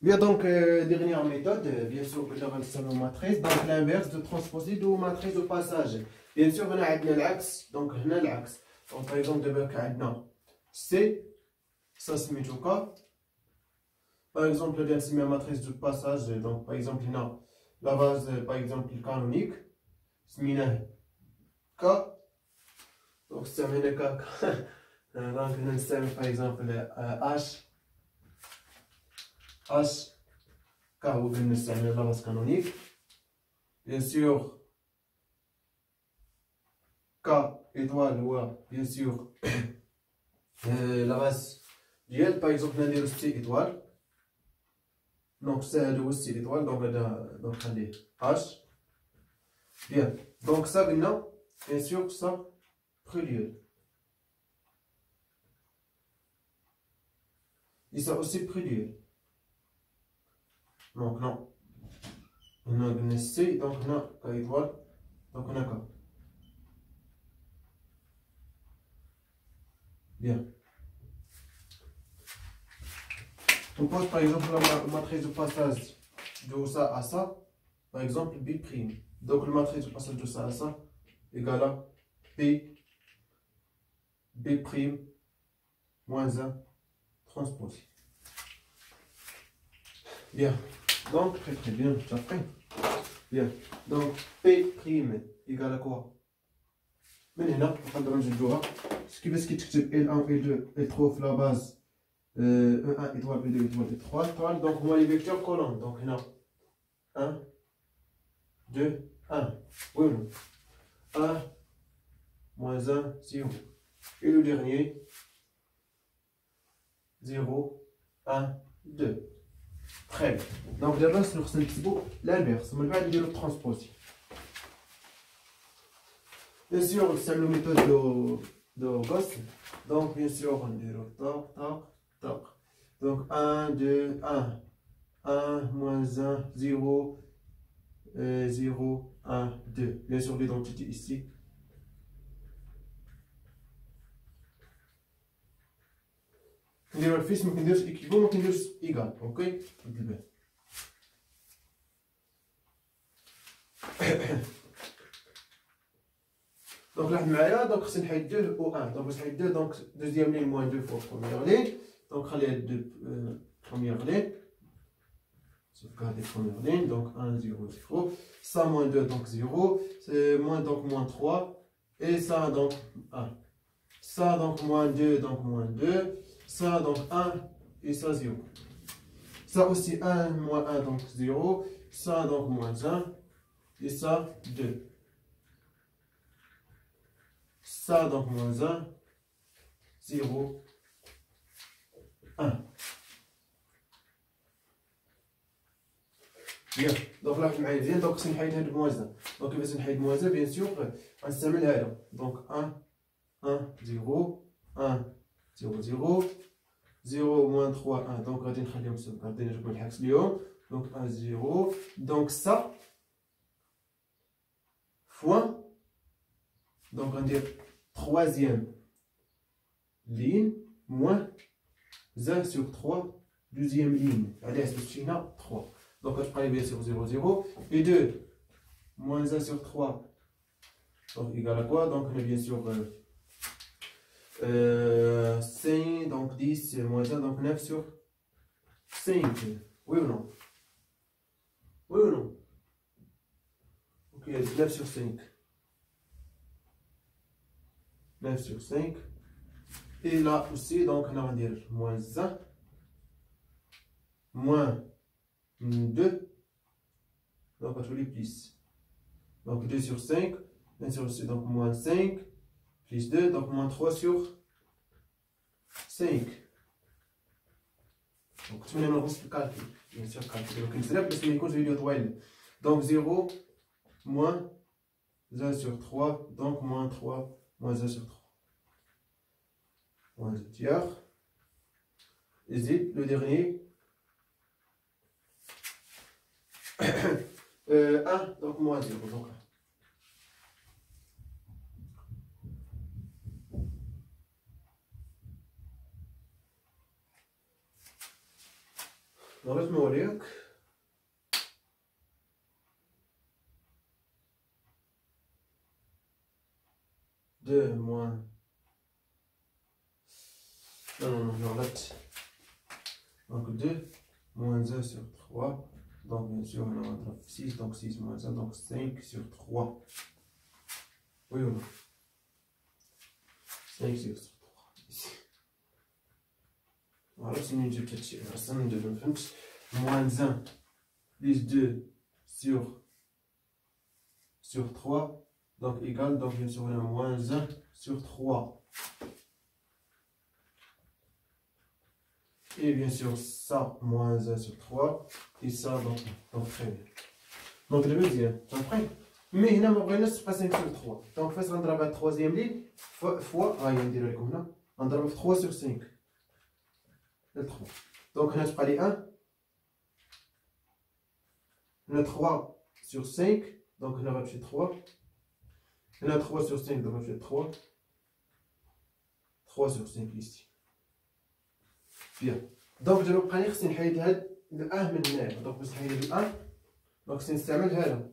Bien, donc, dernière méthode, bien sûr, que nous matrice, donc l'inverse de transposer ou matrice de passage. Bien sûr, on a l'axe, donc on a l'axe. Donc, par exemple, de C, ça se met au cas. Par exemple, c'est ma matrice de passage, donc par exemple, on a la base, par exemple, canonique, c'est K. Donc, c'est K. Donc, on a par exemple H. H. K ou la base canonique. Bien sûr, K étoile ou bien sûr la base duel, par exemple, on a aussi étoile. Donc, c'est aussi l'étoile, donc on a H. Bien, donc ça, maintenant, bien sûr, ça, prélude. Et ça aussi prélude. Donc, non. On a une C, donc on a K étoile, donc on a K. Bien. On pose par exemple la matrice de passage de ça à ça, par exemple B'. Donc la matrice de passage de ça à ça égale à P, B' moins 1 transposé. Bien. Donc très bien, tu as fait. Bien. Donc P' égale à quoi? Maintenant, on va dire ce qui veut dire que L1, L2, L3 في la base. 1 étoile, B2 étoile, B3 étoile. Donc, moi, les vecteurs colonnes. Donc, il y en a 1, 2, 1. Oui ou non? 1, moins 1, 0. Et le dernier, 0, 1, 2. Très bien. Donc, d'abord, c'est l'inverse. On va dire le transposé. Bien sûr, c'est la méthode de Gauss. Donc, bien sûr, on dit toc, toc, toc. Donc, 1, 2, 1. 1, moins 1, 0, 0, 1, 2. Bien sûr, l'identité ici. نديرو الفيس ما كنديروش ايكيفو ما كنديروش ايكال اوكي بالبال. دونك لاحظ معايا دونك خصني نحيد 2 و 1 دونك باش نحيد 2 دونك دوزيام لين موان 2 فوق بروميير لين دونك خليها 2 بروميير لين sauvegarder première ligne donc 1 0 0 ça moins 2 donc 0 c'est moins donc moins 3 et ça donc 1 ça donc moins 2 donc moins 2 ça donc 1 et ça 0 ça aussi 1 moins 1 donc 0 ça donc moins 1 et ça 2 ça donc moins 1 0 1. Bien, donc là, bien, donc c'est une moins 1. Donc, c'est une moins 1, bien sûr, on s'amène là. Donc, 1, 1, 0, 1, 0, 0, 0, moins 3, 1. Donc, on va dire donc 1, 0. Donc, ça, fois, donc on va dire troisième ligne, moins 1 sur 3, deuxième ligne. Allez, c'est 3. Donc, je prends bien sur 0, 0. Et 2, moins 1 sur 3. Donc, égal à quoi? Donc, on est bien sûr 5, donc 10, moins 1, donc 9 sur 5. Oui ou non? Oui ou non? Ok, 9 sur 5. 9 sur 5. Et là aussi, donc, on va dire moins 1, moins 2. Donc, on va les plus. Donc, 2 sur 5. Bien sûr, c'est donc moins 5. Plus 2, donc moins 3 sur 5. Donc, tu me le calcul. Bien sûr, calcul. Donc, c'est là parce que les vidéo donc 0, moins 1 sur 3. Donc, moins 3, moins 1 sur 3. Moins 2 tiers. Et le dernier. 1, donc moins 0. Donc, لازم نوريك. Deux moins. Non, j'arrête. Donc 2 moins 1 sur 3. Donc bien sûr, on a 6. Donc 6 moins 1, donc 5 sur 3. Oui ou non? 5 sur 3. Ici. Voilà, c'est une petite racine de l'infini. Moins 1 plus 2 sur 3. Donc égal, donc bien sûr, on a moins 1 sur 3. Et bien sûr, ça, moins 1 sur 3. Et ça, donc très bien. Donc le deuxième, tu comprends? Mais il n'y a pas 5 sur 3. Donc, on va faire la troisième ligne fois, on va 3 sur 5. Le 3. Donc, on a pas 1. On a 3 sur 5. Donc, on a fait 3. On a 3 sur 5, donc on a fait 3. 3 sur 5 ici. Bien. Donc, je vais prendre le 1 من هنا. Donc, je vais le 1. Donc, c'est نستعمل هذا.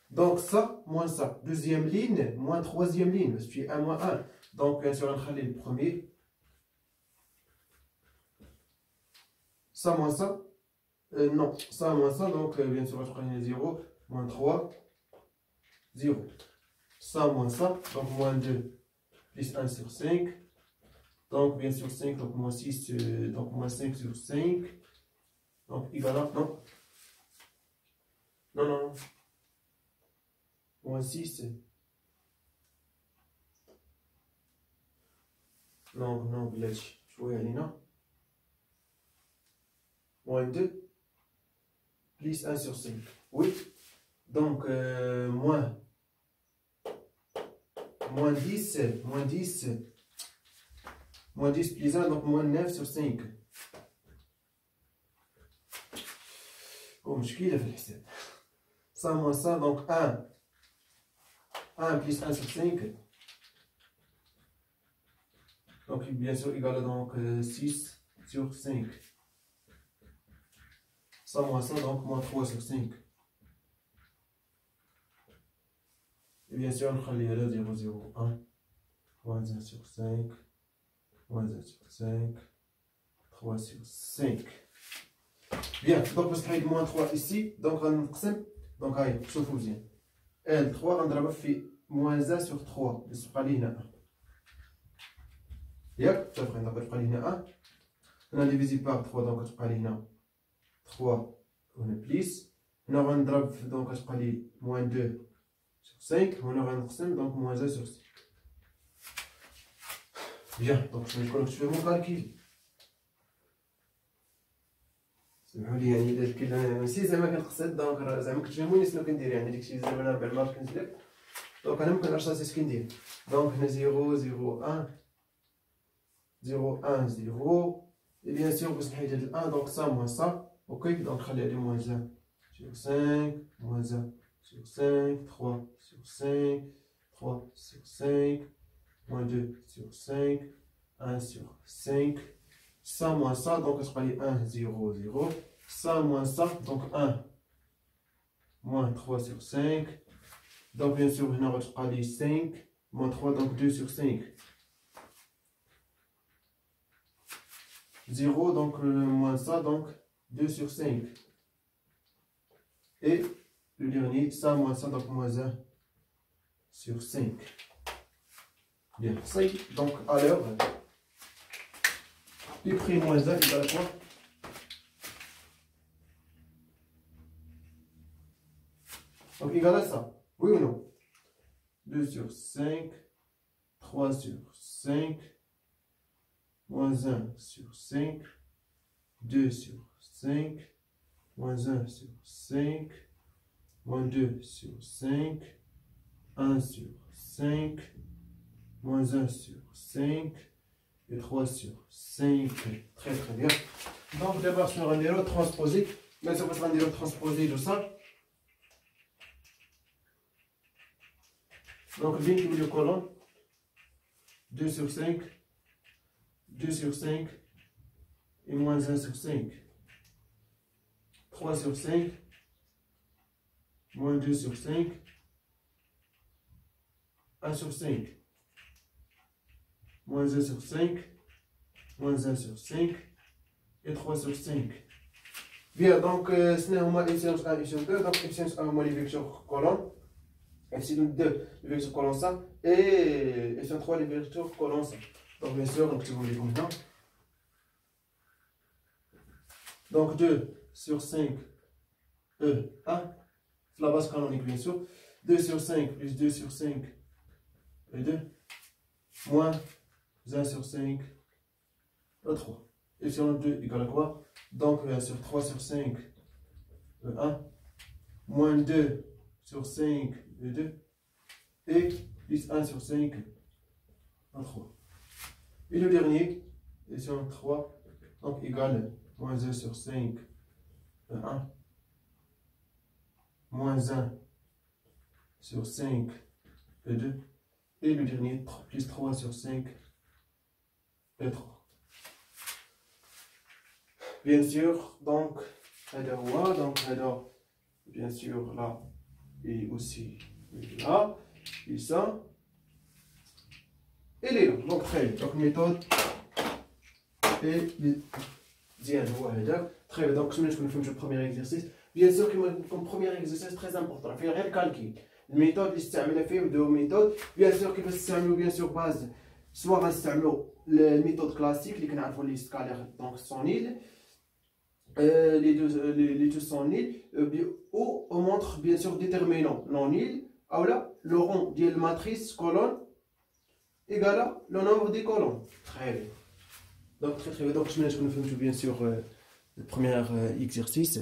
Donc, ça, moins ça. Deuxième ligne, moins troisième ligne. Parce que 1 moins 1. Donc, bien sûr, on va le premier. Ça, moins ça. Non, ça, moins ça. Donc, bien sûr, on va prendre 0. Moins 3. 0. Ça, moins ça. Donc, moins 2. Plus 1 sur 5. Donc, bien sûr, 5. Donc, moins 6. Donc, moins 5 sur 5. Donc, égal à... Non. Non. Moins 6. Non, بلاتي شوية علينا. Moins 2 plus 1 sur 5. Oui. Donc, moins 10. Moins 10 plus 1, donc moins 9 sur 5. Oh, مشكلة في الحساب. Ça moins ça, donc 1 plus 1 sur 5. Donc, bien sûr, égal à donc 6 sur 5. Ça moins ça, donc moins 3 sur 5. Et bien sûr, on va aller 0, 0, 1. Moins 1 sur 5. Moins 1 sur 5. 3 sur 5. Bien, donc, parce qu'il y a moins 3 ici. Donc, on va donc, allez, شوفوا مزيان. L3 غنضربها في moins 1 sur 3. باش تبقى لي هنا 1. ياك تبقى هنا كتبقى لي هنا 1. هنا ديفيزي بار 3 دونك كتبقى لي هنا 3 هنا بليس. هنا غنضرب دونك كتبقى لي moins 2 sur 5. هنا غنقسم دونك moins 1 sur 5. Bien, donc je vais corriger mon calcul. سمحوا لي يعني الا كل ماشي زعما كنقصد دونك زعما كتفهموني شنو كندير يعني داكشي زعما انا 4 مرات كندير دونك انا ممكن ارشاسي اش كندير دونك هنا 0 0 1 0 1 0 et bien sûr باش نحيد هاد 1 دونك ça moins ça اوكي دونك خلي عليه moins 1 sur 5 moins 1 sur 5 3 sur 5 3 sur 5 moins 2 sur 5 1 sur 5 ça moins ça, donc je vais 1, 0, 0. Ça moins ça, donc 1, moins 3 sur 5. Donc bien sûr, on va 5, moins 3, donc 2 sur 5. 0, donc moins ça, donc 2 sur 5. Et le dernier, ça moins ça, donc moins 1 sur 5. Bien, ça y est, donc à l'heure. Puis prix moins 1 égale à quoi? Donc égal à ça. Oui ou non? 2 sur 5, 3 sur 5, moins 1 sur 5, 2 sur 5, moins 1 sur 5, moins 2 sur 5, 1 sur 5, moins 1 sur 5, et 3 sur 5. Très bien. Donc d'abord sur un zéro transposé. Mais sur un zéro transposé de ça. Donc bien qu'il y ait le colonne. 2 sur 5. 2 sur 5. et moins 1 sur 5. 3 sur 5, moins 2 sur 5, 1 sur 5. Moins 1 sur 5, moins 1 sur 5, et 3 sur 5. Bien, donc, ce n'est pas epsilon 1, epsilon 2, donc epsilon 1, moi, les vecteurs colonnes, epsilon 2, les vecteurs colonnes ça, et epsilon 3, les vecteurs colonnes ça. Donc, bien sûr, donc, si vous voulez comme ça. Donc, 2 sur 5, 1, la base canonique, bien sûr. 2 sur 5 plus 2 sur 5, et 2, moins 1 sur 5, et 3. Epsilon 2 égale à quoi? Donc, sur 3 sur 5, 1, moins 2 sur 5, 2, et plus 1 sur 5, 3. Et le dernier, epsilon 3, donc égale moins 1 sur 5, 1, moins 1 sur 5, 2, et le dernier, plus 3 sur 5, et 3. Bien sûr, donc, alors, bien sûr, là, et aussi là, et ça, et là. Donc, très bien. Donc, méthode, et très bien. Donc, je vais faire le premier exercice. Bien sûr, comme premier exercice très important, il faut rien calculer. La méthode, il fait deux méthodes. Bien sûr, qu'il faut bien sûr base, soit la méthode classique, les canaux les scalaires, donc son île. Les deux sont nuls, ou on montre bien sûr déterminant non nul, ou là, le rond de la matrice colonne égale à le nombre des colonnes. Très bien. Donc, très bien. Donc, je vais vous faire bien sûr le premier exercice.